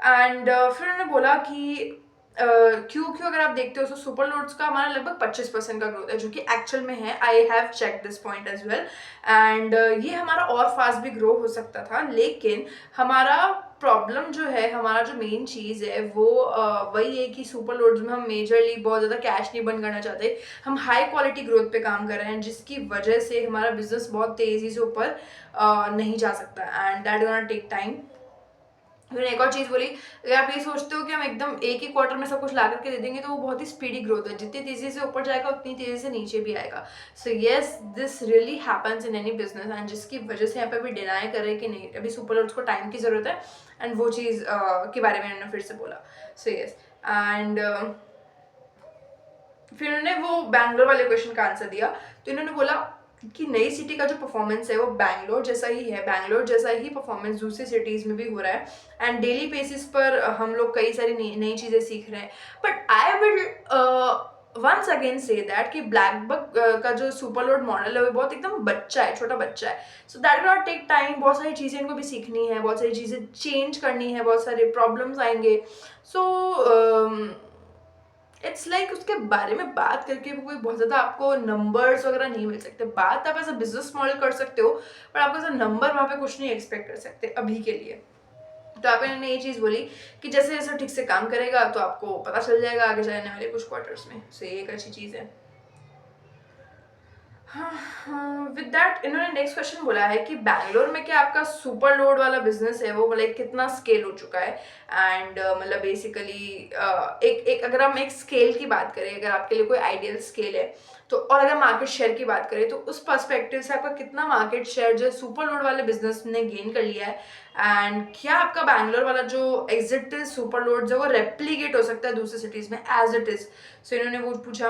एंड फिर उन्होंने बोला कि क्यों अगर आप देखते हो तो सुपर लोड्स का हमारा लगभग 25% का ग्रोथ है, जो कि एक्चुअल में है। I have check this point as well. And ये हमारा और फास्ट भी ग्रो हो सकता था, लेकिन हमारा प्रॉब्लम जो है, हमारा जो मेन चीज़ है वो वही है कि सुपर लोड्स में हम मेजरली बहुत ज़्यादा कैश नहीं बर्न करना चाहते। हम हाई क्वालिटी ग्रोथ पे काम कर रहे हैं, जिसकी वजह से हमारा बिजनेस बहुत तेज़ी से ऊपर नहीं जा सकता and that gonna take time. फिर एक और चीज़ बोली, अगर आप ये सोचते हो कि हम एकदम एक ही क्वार्टर में सब कुछ ला करके दे देंगे तो वो बहुत ही स्पीडी ग्रोथ है, जितनी तेज़ी से ऊपर जाएगा उतनी तेज़ी से नीचे भी आएगा। So yes, this really happens in any business and जिसकी वजह से यहाँ पे भी डिनाई कर रहे हैं कि नहीं, अभी सुपर लोड्स को टाइम की ज़रूरत है एंड वो चीज़ के बारे में इन्होंने फिर से बोला। सो येस एंड फिर उन्होंने वो बैंगलोर वाले क्वेश्चन का आंसर दिया, तो इन्होंने बोला कि नई सिटी का जो परफॉर्मेंस है वो बैंगलोर जैसा ही है, बैंगलोर जैसा ही परफॉर्मेंस दूसरी सिटीज़ में भी हो रहा है एंड डेली बेसिस पर हम लोग कई सारी नई चीज़ें सीख रहे हैं। But I will once again say that कि ब्लैकबक का जो सुपर लोड मॉडल है वो बहुत एकदम बच्चा है, छोटा बच्चा है। So that will not take time, बहुत सारी चीज़ें इनको भी सीखनी है, बहुत सारी चीज़ें चेंज करनी है, बहुत सारे प्रॉब्लम्स आएंगे। सो इट्स लाइक उसके बारे में बात करके भी कोई बहुत ज़्यादा आपको नंबर्स वगैरह नहीं मिल सकते। बात आप ऐसा बिजनेस मॉडल कर सकते हो, पर आप ऐसा नंबर वहाँ पे कुछ नहीं एक्सपेक्ट कर सकते अभी के लिए। तो आप इन्होंने ये चीज़ बोली कि जैसे जैसे ठीक से काम करेगा तो आपको पता चल जाएगा आगे जाने वाले कुछ क्वार्टर्स में। सो ये एक अच्छी चीज़ है। हाँ, हाँ, विद दैट इन्होंने नेक्स्ट क्वेश्चन बोला है कि बैंगलोर में क्या आपका सुपर लोड वाला बिजनेस है वो लाइक कितना स्केल हो चुका है। एंड मतलब बेसिकली एक एक अगर हम एक स्केल की बात करें, अगर आपके लिए कोई आइडियल स्केल है तो, और अगर मार्केट शेयर की बात करें तो उस पर्सपेक्टिव से आपका कितना मार्केट शेयर जो है सुपर लोड वाले बिजनेस ने गेन कर लिया है। एंड क्या आपका बैंगलोर वाला जो एग्जिट सुपर लोड जो वो रेप्लीकेट हो सकता है दूसरी सिटीज में एज इट इज। सो इन्होंने वो पूछा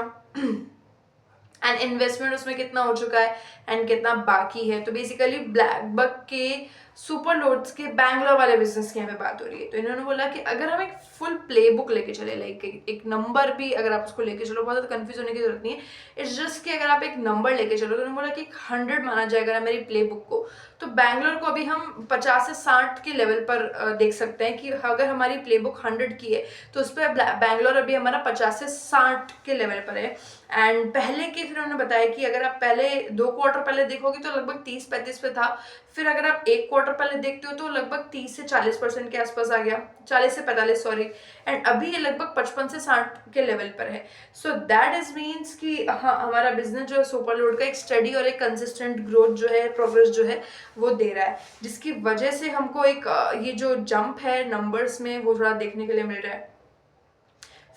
एंड इन्वेस्टमेंट उसमें कितना हो चुका है एंड कितना बाकी है। तो बेसिकली ब्लैक बक के सुपर लोड्स के बैंगलोर वाले बिजनेस की यहाँ पे बात हो रही है। तो इन्होंने बोला कि अगर हम एक फुल प्ले बुक लेके चले, लाइक एक नंबर भी अगर आप उसको लेके चलो, बहुत ज़्यादा कंफ्यूज होने की जरूरत नहीं है, इट्स जस्ट कि अगर आप एक नंबर लेके चलो, तो उन्होंने बोला कि 100 माना जाए अगर मेरी प्ले बुक को, तो बैंगलोर को अभी हम 50 से 60 के लेवल पर देख सकते हैं कि अगर हमारी प्ले बुक 100 की है तो उस पर बैंगलोर अभी हमारा 50 से 60 के लेवल पर है। एंड पहले के फिर उन्होंने बताया कि अगर आप पहले 2 क्वार्टर पहले देखोगे तो लगभग 30-35 पे था, फिर अगर आप 1 क्वार्टर पहले देखते हो तो लगभग 30 से 40% के आसपास आ गया, 40 से 45 सॉरी, एंड अभी ये लगभग 55 से 60 के लेवल पर है। सो दैट इज मीन्स कि हाँ हमारा बिजनेस जो है सुपर लोड का एक स्टडी और एक कंसिस्टेंट ग्रोथ जो है, प्रोग्रेस जो है वो दे रहा है, जिसकी वजह से हमको एक ये जो जंप है नंबर्स में वो थोड़ा देखने के लिए मिल रहा है।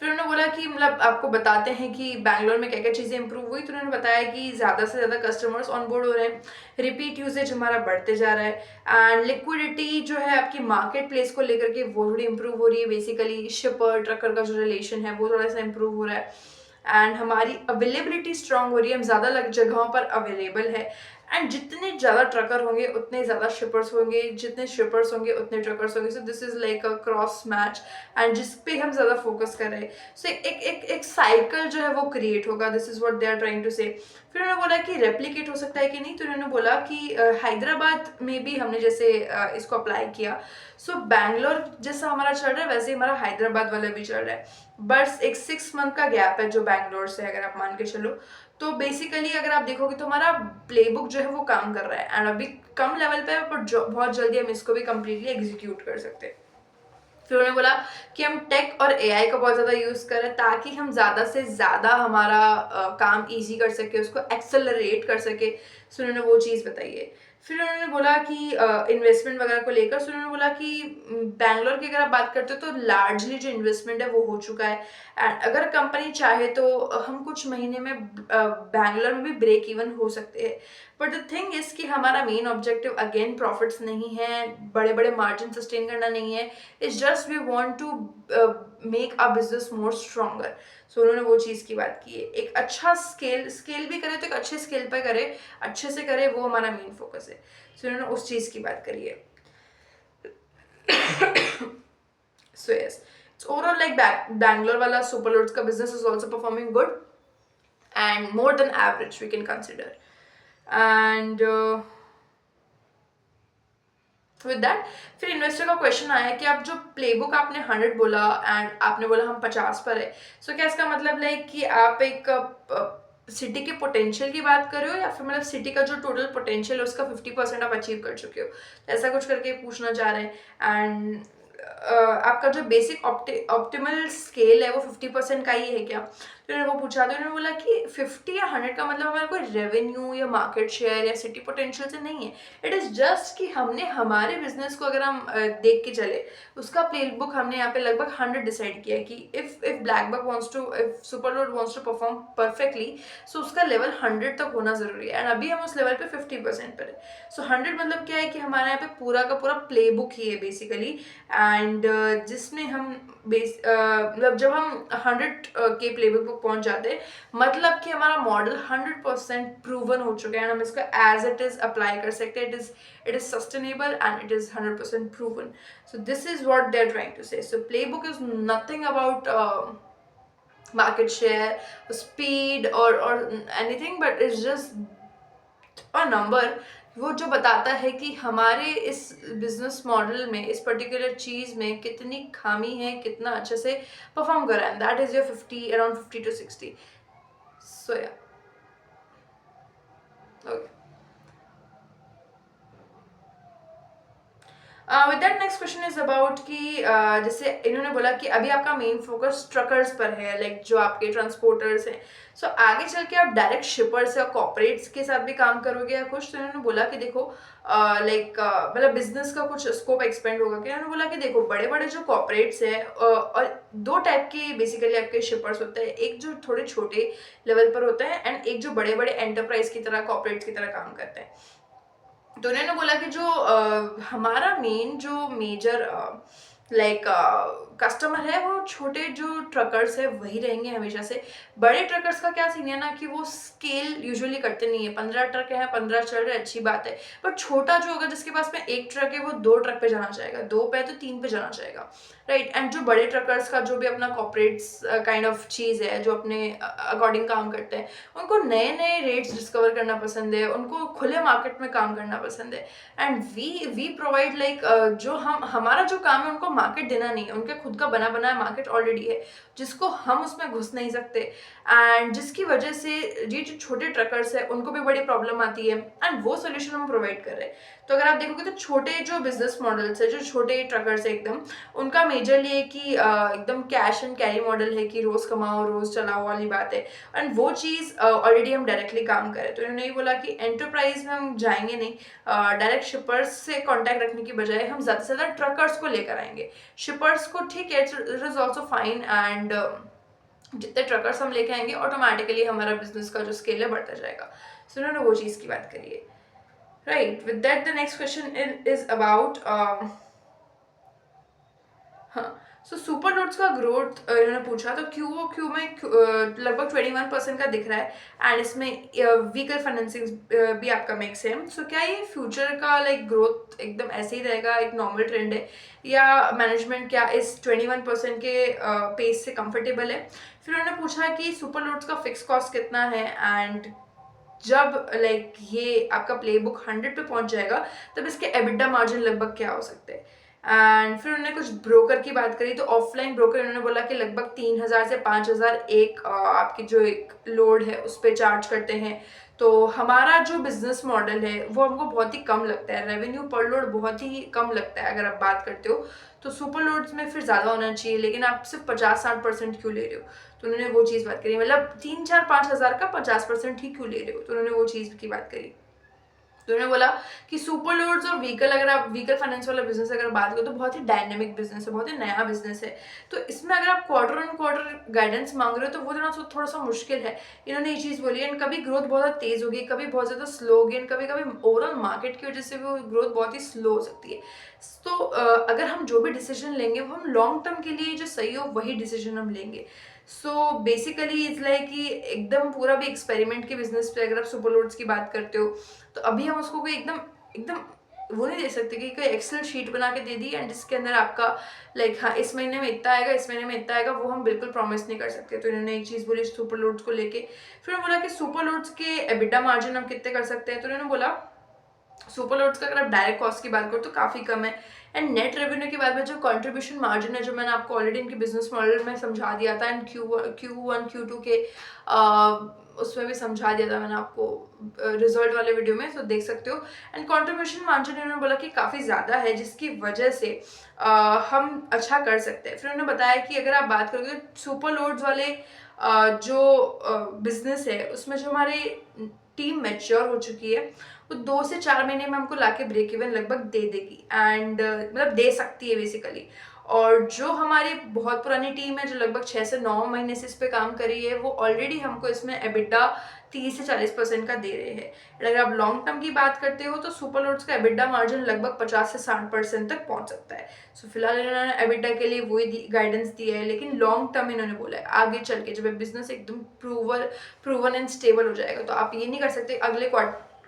फिर उन्होंने बोला कि मतलब आपको बताते हैं कि बैंगलोर में क्या क्या चीज़ें इंप्रूव हुई। तो उन्होंने बताया कि ज़्यादा से ज़्यादा कस्टमर्स ऑन बोर्ड हो रहे हैं, रिपीट यूजेज हमारा बढ़ते जा रहा है, एंड लिक्विडिटी जो है आपकी मार्केट प्लेस को लेकर के वो थोड़ी इंप्रूव हो रही है। बेसिकली शिपर ट्रकर का जो रिलेशन है वो थोड़ा सा इंप्रूव हो रहा है, एंड हमारी अवेलेबिलिटी स्ट्रांग हो रही है, हम ज़्यादा जगहों पर अवेलेबल है। एंड जितने ज़्यादा ट्रकर होंगे उतने ज़्यादा शिपर्स होंगे, जितने शिपर्स होंगे उतने ट्रकर्स होंगे। सो this is like a cross match, and जिस पे हम ज़्यादा फोकस कर रहे हैं, सो एक साइकिल जो है वो क्रिएट होगा। This is what they are trying to say. फिर उन्होंने बोला कि रेप्लिकेट हो सकता है कि नहीं, तो उन्होंने बोला कि हैदराबाद में भी हमने जैसे इसको अप्लाई किया, सो बैंगलोर जैसा हमारा चल रहा है वैसे ही हमारा हैदराबाद वाला भी चल रहा है, बस एक 6 मंथ का गैप है जो बैंगलोर से अगर आप मान के चलो। तो बेसिकली अगर आप देखोगे तो हमारा प्लेबुक जो है वो काम कर रहा है, एंड अभी कम लेवल पे है बट बहुत जल्दी हम इसको भी कम्प्लीटली एग्जीक्यूट कर सकते हैं। फिर उन्होंने बोला कि हम टेक और एआई का बहुत ज़्यादा यूज़ करें ताकि हम ज़्यादा से ज़्यादा हमारा काम इजी कर सके, उसको एक्सेलरेट कर सके। सो उन्होंने वो चीज़ बताई है। फिर उन्होंने बोला कि इन्वेस्टमेंट वगैरह को लेकर, सो उन्होंने बोला कि बैंगलोर की अगर आप बात करते हो तो लार्जली जो इन्वेस्टमेंट है वो हो चुका है, एंड अगर कंपनी चाहे तो हम कुछ महीने में बैंगलोर में भी ब्रेक इवन हो सकते हैं। बट द थिंग इज कि हमारा मेन ऑब्जेक्टिव अगेन प्रॉफिट्स नहीं है, बड़े बड़े मार्जिन सस्टेन करना नहीं है, it's just we want to make a business more stronger. So उन्होंने वो चीज़ की बात की है, एक अच्छा स्केल भी करे तो एक अच्छे स्केल पर करे, अच्छे से करे, वो हमारा मेन फोकस है। सो उन्होंने उस चीज़ की बात करी है। So yes, it's overall like Bangalore wala Superloads ka business is also performing good and more than average we can consider. And with that फिर इन्वेस्टर का क्वेश्चन आया कि आप जो प्लेबुक आपने 100 बोला एंड आपने बोला हम 50 पर है, सो क्या इसका मतलब लाइक कि आप एक सिटी के पोटेंशियल की बात कर रहे हो या फिर मतलब सिटी का जो टोटल पोटेंशियल है उसका 50% आप अचीव कर चुके हो, तो ऐसा कुछ करके पूछना चाह रहे हैं। एंड आपका जो बेसिक ऑप्टिमल स्केल है वो 50% का ही है क्या, तो उन्होंने वो पूछा। तो उन्होंने बोला कि 50 या 100 का मतलब हमारा कोई रेवेन्यू या मार्केट शेयर या सिटी पोटेंशियल से नहीं है, इट इज़ जस्ट कि हमने हमारे बिजनेस को अगर हम देख के चले, उसका प्ले बुक हमने यहाँ पे लगभग 100 डिसाइड किया है कि if Blackbuck wants to, if Superload wants to perform perfectly, so उसका लेवल 100 तक होना जरूरी है, एंड अभी हम उस लेवल पे 50% पर है। सो 100 मतलब क्या है कि हमारे यहाँ पे पूरा का पूरा प्ले बुक ही है बेसिकली, एंड जिसमें हम मतलब जब हम 100 के प्ले बुक पर पहुंच जाते हैं, मतलब कि हमारा मॉडल 100% प्रूवन हो चुका है, हम इसको एज इट इज अप्लाई कर सकते हैं, it is sustainable and it is 100% proven. So this is what they're trying to say. So playbook is nothing about market share, speed or anything, but it's just a number वो जो बताता है कि हमारे इस बिजनेस मॉडल में, इस पर्टिकुलर चीज़ में कितनी खामी है, कितना अच्छे से परफॉर्म कर रहा है, that is your 50 around 50 to 60. सो या okay, with that next question is about कि जैसे इन्होंने बोला कि अभी आपका मेन फोकस ट्रकर्स पर है, लाइक जो आपके ट्रांसपोर्टर्स हैं। सो आगे चल के आप डायरेक्ट शिपर्स या कॉर्पोरेट्स के साथ भी काम करोगे या कुछ? तो इन्होंने बोला कि देखो लाइक मतलब बिजनेस का कुछ स्कोप एक्सपेंड होगा क्या? इन्होंने बोला कि देखो बड़े बड़े जो कॉर्पोरेट्स हैं और दो टाइप के बेसिकली आपके शिपर्स होते हैं, एक जो थोड़े छोटे लेवल पर होते हैं एंड एक जो बड़े बड़े एंटरप्राइज की तरह कॉर्पोरेट्स की तरह काम करते हैं। तो उन्होंने बोला कि जो हमारा मेन जो मेजर लाइक कस्टमर है वो छोटे जो ट्रकर्स है वही रहेंगे हमेशा से। बड़े ट्रकर्स का क्या सीन है ना कि वो स्केल यूजुअली करते नहीं है। 15 ट्रक है, 15 चल रहे, अच्छी बात है। पर छोटा जो होगा जिसके पास में एक ट्रक है वो 2 ट्रक पे जाना चाहेगा, 2 पे तो 3 पे जाना चाहेगा, राइट। एंड जो बड़े ट्रकर्स का जो भी अपना कॉर्पोरेट्स काइंड ऑफ चीज़ है, जो अपने अकॉर्डिंग काम करते हैं, उनको नए नए रेट्स डिस्कवर करना पसंद है, उनको खुले मार्केट में काम करना पसंद है। एंड वी प्रोवाइड लाइक जो हम हमारा जो काम है उनको मार्केट देना नहीं है, उनके खुद का बना बनाया मार्केट ऑलरेडी है जिसको हम उसमें घुस नहीं सकते। एंड जिसकी वजह से ये जो छोटे ट्रकर्स है उनको भी बड़ी प्रॉब्लम आती है एंड वो सोल्यूशन हम प्रोवाइड कर रहे हैं। तो अगर आप देखोगे तो छोटे जो बिजनेस मॉडल्स है, जो छोटे ट्रकर्स है एकदम, उनका मेजरली है कि एकदम कैश एंड कैरी मॉडल है कि रोज कमाओ रोज चलाओ वाली बात है। एंड वो चीज़ ऑलरेडी हम डायरेक्टली काम करें। तो इन्होंने ये बोला कि एंटरप्राइज में हम जाएंगे नहीं, डायरेक्ट शिपर्स से कांटेक्ट रखने की बजाय हम ज़्यादा से ज़्यादा ट्रकर्स को लेकर आएंगे। शिपर्स को ठीक है, it is also fine. And जितने ट्रकर्स हम लेके आएंगे ऑटोमेटिकली हमारा बिजनेस का जो स्केल है बढ़ता जाएगा। सो उन्होंने वो चीज़ की बात करी है, right. With that the next question is about हाँ। सो सुपर नोट्स का ग्रोथ इन्होंने पूछा तो क्यू में लगभग 21% का दिख रहा है एंड इसमें व्हीकल फाइनेंसिंग भी आपका मिक्स है। सो क्या ये फ्यूचर का लाइक ग्रोथ एकदम ऐसे ही रहेगा, एक नॉर्मल ट्रेंड है, या मैनेजमेंट क्या इस 21% के पेस से कंफर्टेबल है? फिर उन्होंने पूछा कि सुपर नोट्स का फिक्स कॉस्ट कितना है एंड जब लाइक ये आपका प्लेबुक 100 पे पहुंच जाएगा तब इसके एबिटा मार्जिन लगभग क्या हो सकते हैं। एंड फिर उन्होंने कुछ ब्रोकर की बात करी तो ऑफलाइन ब्रोकर उन्होंने बोला कि लगभग 3,000 से 5,000 एक आपकी जो एक लोड है उस पर चार्ज करते हैं। तो हमारा जो बिजनेस मॉडल है वो हमको बहुत ही कम लगता है, रेवेन्यू पर लोड बहुत ही कम लगता है अगर आप बात करते हो। तो सुपर लोड्स में फिर ज़्यादा होना चाहिए, लेकिन आप सिर्फ 50-60% क्यों ले रहे हो? तो उन्होंने वो चीज़ बात करी, मतलब 3-4-5 हज़ार का 50% ही क्यों ले रहे हो? तो उन्होंने वो चीज़ की बात करी। तो उन्होंने बोला कि सुपर लोड्स और व्हीकल, अगर आप व्हीकल फाइनेंस वाला बिजनेस अगर बात करो तो बहुत ही डायनेमिक बिजनेस है, बहुत ही नया बिजनेस है। तो इसमें अगर आप क्वार्टर ऑन क्वार्टर गाइडेंस मांग रहे हो तो वो थोड़ा सा मुश्किल है। इन्होंने ये चीज़ बोली। एंड कभी ग्रोथ बहुत ज़्यादा तेज होगी, कभी बहुत ज़्यादा स्लो होगी, एंड कभी कभी ओवरऑल मार्केट की वजह से वो ग्रोथ बहुत ही स्लो हो सकती है। तो अगर हम जो भी डिसीजन लेंगे वो हम लॉन्ग टर्म के लिए जो सही हो वही डिसीजन हम लेंगे। सो बेसिकली इट्स लाइक कि एकदम पूरा भी एक्सपेरिमेंट के बिजनेस पे अगर आप सुपर लोड्स की बात करते हो तो अभी हम उसको कोई एकदम एकदम वो नहीं दे सकते कि कोई एक्सेल शीट बना के दे दी एंड जिसके अंदर आपका लाइक हाँ इस महीने में इतना आएगा, इस महीने में इतना आएगा, वो हम बिल्कुल प्रॉमिस नहीं कर सकते। तो इन्होंने एक चीज़ बोली सुपर लोड्स को लेके। फिर उन्होंने बोला कि सुपर लोड्स के एबिटा मार्जिन हम कितने कर सकते हैं? तो उन्होंने बोला सुपर लोड्स का अगर आप डायरेक्ट कॉस्ट की बात करो तो काफ़ी कम है। एंड नेट रेवेन्यू के बाद में जो कंट्रीब्यूशन मार्जिन है, जो मैंने आपको ऑलरेडी इनके बिजनेस मॉडल में समझा दिया था, एंड Q1 Q2 के उसमें भी समझा दिया था मैंने आपको रिजल्ट वाले वीडियो में, तो देख सकते हो। एंड कंट्रीब्यूशन मार्जिन इन्होंने बोला कि काफ़ी ज़्यादा है जिसकी वजह से हम अच्छा कर सकते हैं। फिर उन्होंने बताया कि अगर आप बात करोगे सुपर लोड्स वाले जो बिजनेस है उसमें जो हमारे टीम मैच्योर हो चुकी है वो 2 से 4 महीने में हमको लाके ब्रेक इवन लगभग दे देगी एंड मतलब दे सकती है बेसिकली। और जो हमारी बहुत पुरानी टीम है जो लगभग 6 से 9 महीने से इस पे काम कर रही है वो ऑलरेडी हमको इसमें एबिटा 30 से 40% का दे रहे हैं। अगर आप लॉन्ग टर्म की बात करते हो तो सुपर लोड्स का एबिटा मार्जिन लगभग 50 से 60% तक पहुंच सकता है। सो फिलहाल इन्होंने एबिटा के लिए वही गाइडेंस दिया है, लेकिन लॉन्ग टर्म इन्होंने बोला है आगे चल के जब बिजनेस एकदम प्रूवन एंड स्टेबल हो जाएगा तो आप ये नहीं कर सकते अगले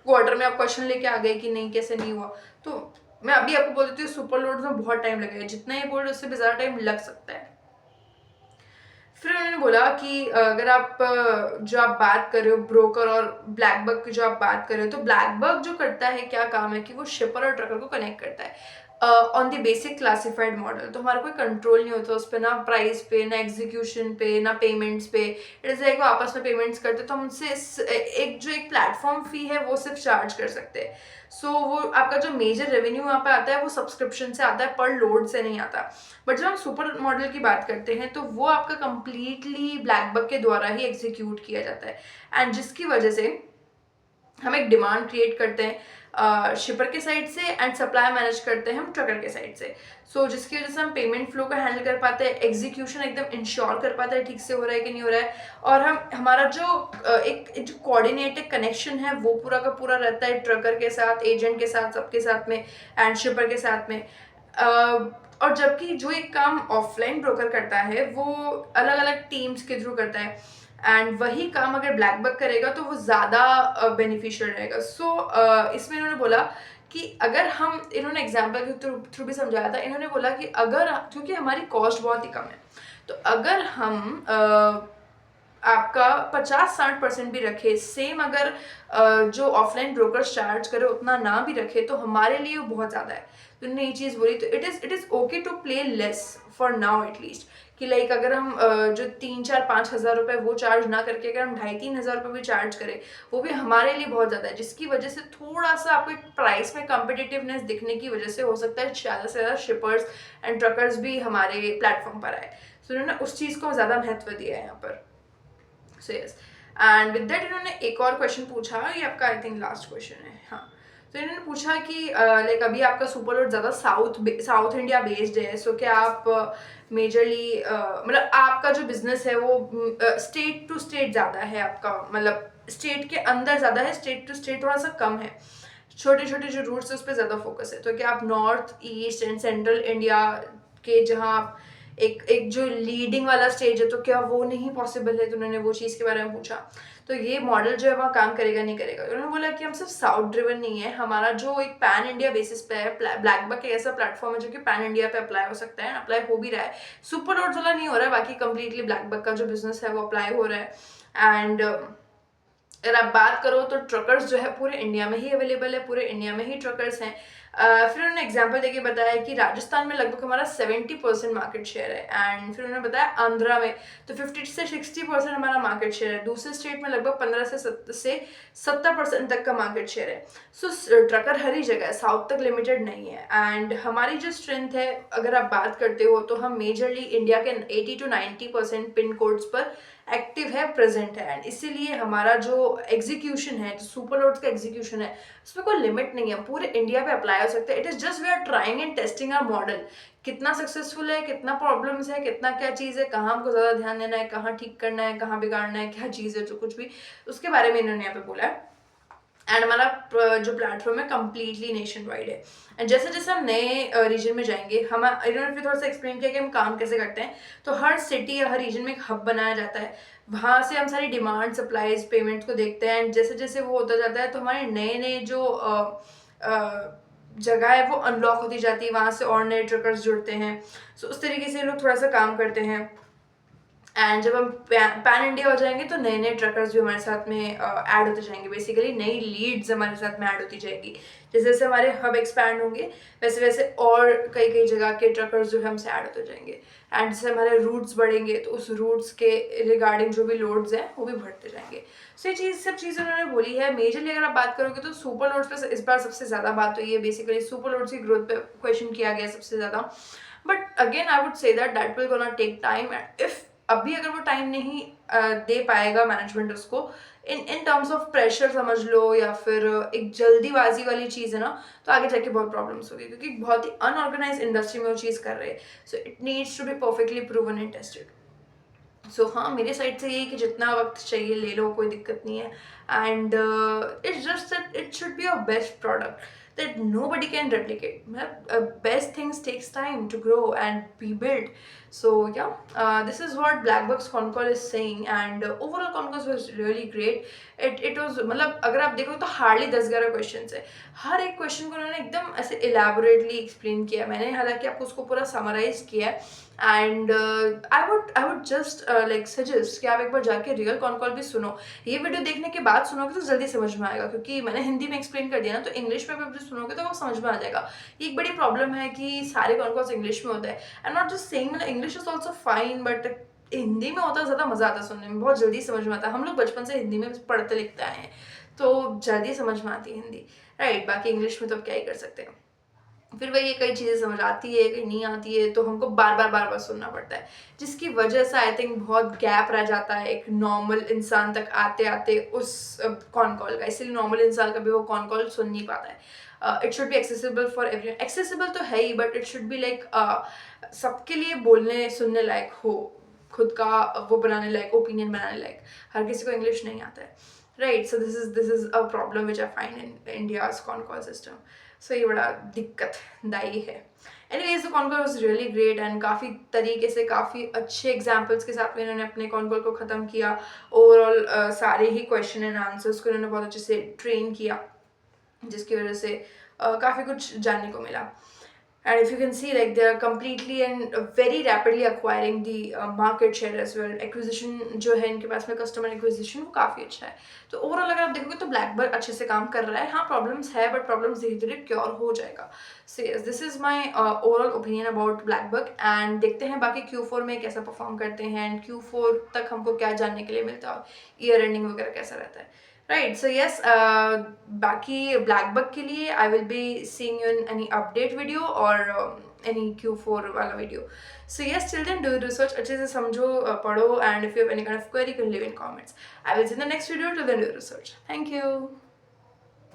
क्वार्टर में आप क्वेश्चन लेके आ गए कि नहीं कैसे नहीं हुआ। तो मैं अभी आपको बोल देती हूँ सुपर लोड्स में बहुत टाइम लगेगा, जितना ये बोल रहे उससे भी ज़्यादा टाइम लग सकता है। फिर उन्होंने बोला कि अगर आप जो आप बात कर रहे हो ब्रोकर और ब्लैकबक की जो आप बात कर रहे हो तो ब्लैकबक जो करता है क्या काम है कि वो शिपर और ट्रकर को कनेक्ट करता है। On the basic classified model. तो हमारा कोई कंट्रोल नहीं होता उस पर, ना प्राइस पे, ना एग्जीक्यूशन पे, ना पेमेंट्स पे। इट इज़ लाइक वो आपस में पेमेंट्स करते तो हम उनसे एक जो एक प्लेटफॉर्म फी है वो सिर्फ चार्ज कर सकते हैं। सो वो आपका जो मेजर रेवेन्यू वहाँ पे आता है वो सब्सक्रिप्शन से आता है, पर लोड से नहीं आता। बट जब हम सुपर मॉडल की बात करते हैं तो वो आपका कंप्लीटली ब्लैकबक के द्वारा ही एग्जीक्यूट किया जाता है, एंड जिसकी वजह से हम एक डिमांड क्रिएट करते हैं शिपर के साइड से, एंड सप्लाई मैनेज करते हैं हम ट्रकर के साइड से। सो जिसकी वजह से हम पेमेंट फ्लो को हैंडल कर पाते हैं, एग्जीक्यूशन एकदम इंश्योर कर पाते हैं ठीक से हो रहा है कि नहीं हो रहा है, और हम हमारा जो एक जो कोऑर्डिनेटेड कनेक्शन है वो पूरा का पूरा रहता है ट्रकर के साथ, एजेंट के साथ, सबके साथ में, एंड शिपर के साथ में। और जबकि जो एक काम ऑफलाइन ब्रोकर करता है वो अलग अलग टीम्स के थ्रू करता है, एंड वही काम अगर ब्लैकबक करेगा तो वो ज़्यादा बेनिफिशियल रहेगा। सो इसमें इन्होंने बोला कि अगर हम, इन्होंने एग्जाम्पल के थ्रू भी समझाया था। इन्होंने बोला कि अगर, क्योंकि हमारी कॉस्ट बहुत ही कम है, तो अगर हम आपका 50-60% भी रखे सेम, अगर जो ऑफलाइन ब्रोकर्स चार्ज करे उतना ना भी रखे तो हमारे लिए वो बहुत ज़्यादा है। तो उन्होंने ये चीज़ बोली, तो it is okay to play less for now at least, कि लाइक अगर हम जो 3-4-5 हज़ार रुपये वो चार्ज ना करके अगर हम 2,500-3,000 रुपये भी चार्ज करें, वो भी हमारे लिए बहुत ज़्यादा है, जिसकी वजह से थोड़ा सा आपको एक प्राइस में कम्पिटिटिवनेस दिखने की वजह से हो सकता है ज़्यादा से ज़्यादा शिपर्स एंड ट्रकर्स भी हमारे प्लेटफॉर्म पर आए। सो उन्होंने उस चीज़ को ज़्यादा महत्व दिया है यहाँ पर। So yes, and with that इन्होंने एक और क्वेश्चन पूछा, ये आपका आई थिंक लास्ट क्वेश्चन है। हाँ, तो इन्होंने पूछा कि लाइक अभी आपका सुपर लोड ज़्यादा साउथ इंडिया बेस्ड है, सो क्या आप मेजरली मतलब आपका जो बिजनेस है वो स्टेट टू स्टेट ज़्यादा है आपका, मतलब स्टेट के अंदर ज़्यादा है, स्टेट टू स्टेट थोड़ा सा कम है, छोटे छोटे जो रूट्स है उस पर ज़्यादा फोकस है। तो क्या आप north east and central India के, जहाँ आप एक जो लीडिंग वाला स्टेज है, तो क्या वो नहीं पॉसिबल है? तो उन्होंने वो चीज़ के बारे में पूछा। तो ये मॉडल जो है वहाँ काम करेगा नहीं करेगा? तो उन्होंने बोला कि हम सिर्फ साउथ ड्रिवन नहीं है, हमारा जो एक पैन इंडिया बेसिस पे है, ब्लैकबक एक ऐसा प्लेटफॉर्म है जो कि पैन इंडिया पे अप्लाई हो सकता है, अप्लाई हो भी रहा है। सुपर लोड्स वाला नहीं हो रहा है, बाकी कंप्लीटली ब्लैकबक का जो बिजनेस है वो अप्लाई हो रहा है। एंड अगर आप बात करो तो ट्रकर्स जो है पूरे इंडिया में ही अवेलेबल है, पूरे इंडिया में ही ट्रकर्स हैं। फिर उन्होंने एग्जांपल देके बताया कि राजस्थान में लगभग हमारा 70% मार्केट शेयर है, एंड फिर उन्होंने बताया आंध्रा में तो 50 से 60% हमारा मार्केट शेयर है, दूसरे स्टेट में लगभग 15 से 70% तक का मार्केट शेयर है। सो ट्रकर हर ही जगह है, साउथ तक लिमिटेड नहीं है। एंड हमारी जो स्ट्रेंथ है, अगर आप बात करते हो तो हम मेजरली इंडिया के 80-90% पिन कोड्स पर एक्टिव है, प्रेजेंट है, एंड इसीलिए हमारा जो एग्जीक्यूशन है, जो सुपर लोड्स का एग्जीक्यूशन है, उसमें कोई लिमिट नहीं है, पूरे इंडिया पे अप्लाई हो सकता है। It is just we are trying and testing our model, कितना सक्सेसफुल है, कितना प्रॉब्लम्स है, कितना क्या चीज़ है, कहाँ हमको ज़्यादा ध्यान देना है, कहाँ ठीक करना है, कहाँ बिगाड़ना है, क्या चीज़ है, जो कुछ भी उसके बारे में इन्होंने यहाँ पे बोला है। एंड हमारा जो प्लेटफॉर्म है कम्प्लीटली नेशन वाइड है, एंड जैसे जैसे हम नए रीजन में जाएंगे, हम इन्होंने फिर थोड़ा सा एक्सप्लेन किया कि हम काम कैसे करते हैं। तो हर सिटी या हर रीजन में एक हब बनाया जाता है, वहाँ से हम सारी डिमांड, सप्लाईज, पेमेंट्स को देखते हैं, एंड जैसे जैसे वो होता जाता है तो हमारे नए नए जो जगह है वो अनलॉक होती जाती है, वहाँ से और नए ट्रकर्स जुड़ते हैं। सो उस तरीके से लोग थोड़ा सा काम करते हैं। एंड जब हम पैन इंडिया हो जाएंगे तो नए नए ट्रकर्स भी हमारे साथ में ऐड होते जाएंगे, बेसिकली नई लीड्स हमारे साथ में ऐड होती जाएगी। जैसे जैसे हमारे हब एक्सपैंड होंगे वैसे वैसे और कई कई जगह के ट्रकर्स जो है हमसे ऐड होते जाएंगे, एंड जैसे हमारे रूट्स बढ़ेंगे तो उस रूट्स के रिगार्डिंग जो भी लोड्स हैं वो भी बढ़ते जाएंगे। सो ये सब चीज़ें उन्होंने बोली है। मेजरली अगर आप बात करोगे तो सुपर लोड्स पे इस बार सबसे ज़्यादा बात हुई है, बेसिकली सुपर लोड्स की ग्रोथ पे क्वेश्चन किया गया सबसे ज़्यादा। But again I would say that will gonna take time, and if अभी अगर वो टाइम नहीं दे पाएगा मैनेजमेंट उसको, इन टर्म्स ऑफ प्रेशर समझ लो, या फिर एक जल्दीबाजी वाली चीज़ है ना, तो आगे जाके बहुत प्रॉब्लम्स होगी, क्योंकि बहुत ही अनऑर्गेनाइज इंडस्ट्री में वो चीज़ कर रहे हैं। So it needs to be perfectly proven and tested. So हाँ, मेरे साइड से यही कि जितना वक्त चाहिए ले लो, कोई दिक्कत नहीं है। And it's just that it should be a best product that nobody can replicate. Best things takes time to grow and be built. So yeah, this is what Blackbuck's con call is saying, and overall con call was really great. It was मतलब अगर आप देखो तो हार्डली 10-11 क्वेश्चन है, हर एक क्वेश्चन को उन्होंने एकदम ऐसे इलेबोरेटली एक्सप्लेन किया। मैंने हालांकि आपको उसको पूरा समराइज किया है, and I would just like suggest कि आप एक बार जाके रियल कॉन कॉल भी सुनो। ये वीडियो देखने के बाद सुनोगे तो जल्दी समझ में आएगा, क्योंकि मैंने हिंदी में एक्सप्लेन कर दिया ना, तो इंग्लिश में भी सुनोगे तो वो समझ में आ जाएगा। ये एक बड़ी प्रॉब्लम है कि सारे कॉन कॉल्स इंग्लिश में होते हैं, एंड नॉट जस्ट सेइंग, मतलब English is also fine, but Hindi में होता है ज़्यादा मज़ा आता है सुनने में, बहुत जल्दी समझ में आता है। हम लोग बचपन से हिंदी में पढ़ते लिखते आए हैं, तो जल्दी समझ में आती है हिंदी, राइट। बाकी इंग्लिश में तो अब क्या ही कर सकते हैं। फिर वही कई चीज़ें समझ आती है, कहीं नहीं आती है, तो हमको बार बार सुनना पड़ता है, जिसकी वजह से आई थिंक बहुत गैप रह जाता है एक नॉर्मल इंसान तक आते आते उस कॉन कॉल का। इसलिए नॉर्मल इंसान कभी वो कॉन कॉल सुन नहीं पाता है। It should be accessible for everyone. Accessible तो है ही, but it should be like सबके लिए बोलने सुनने लायक हो, खुद का वो बनाने लायक, ओपिनियन बनाने लायक। हर किसी को इंग्लिश नहीं आता है, right. So this is a problem which I find in India's con call system. So ये बड़ा दिक्कतदायी है। Anyways the con call was really great, and काफ़ी तरीके से, काफ़ी अच्छे एग्जाम्पल्स के साथ में इन्होंने अपने कॉन कॉल को ख़त्म किया। ओवरऑल सारे ही क्वेश्चन एंड आंसर्स को इन्होंने बहुत अच्छे से ट्रेन किया, जिसकी वजह से काफ़ी कुछ जानने को मिला। And if you can see, like they are completely and very rapidly acquiring the market share as well. Acquisition जो है इनके पास में, customer acquisition वो काफ़ी अच्छा है। तो ओवरऑल अगर आप देखोगे तो ब्लैकबर्ड अच्छे से काम कर रहा है। हाँ प्रॉब्लम्स है, बट प्रॉब्लम्स धीरे धीरे क्योर हो जाएगा। So yes, this is my overall opinion about Blackbird, and देखते हैं बाकी Q4 में कैसा परफॉर्म करते हैं, एंड Q4 तक हमको क्या जानने के लिए मिलता है, ईयर एंडिंग वगैरह कैसा रहता है, राइट। सो यस, बाकी ब्लैकबक के लिए I will be seeing you in any update video और एनी Q4 वाला video. So yes, till then do research, अच्छे से समझो, पढ़ो, and if you have any kind of query, you can leave in comments. I will see you in the next video. Till then, do research. Thank you.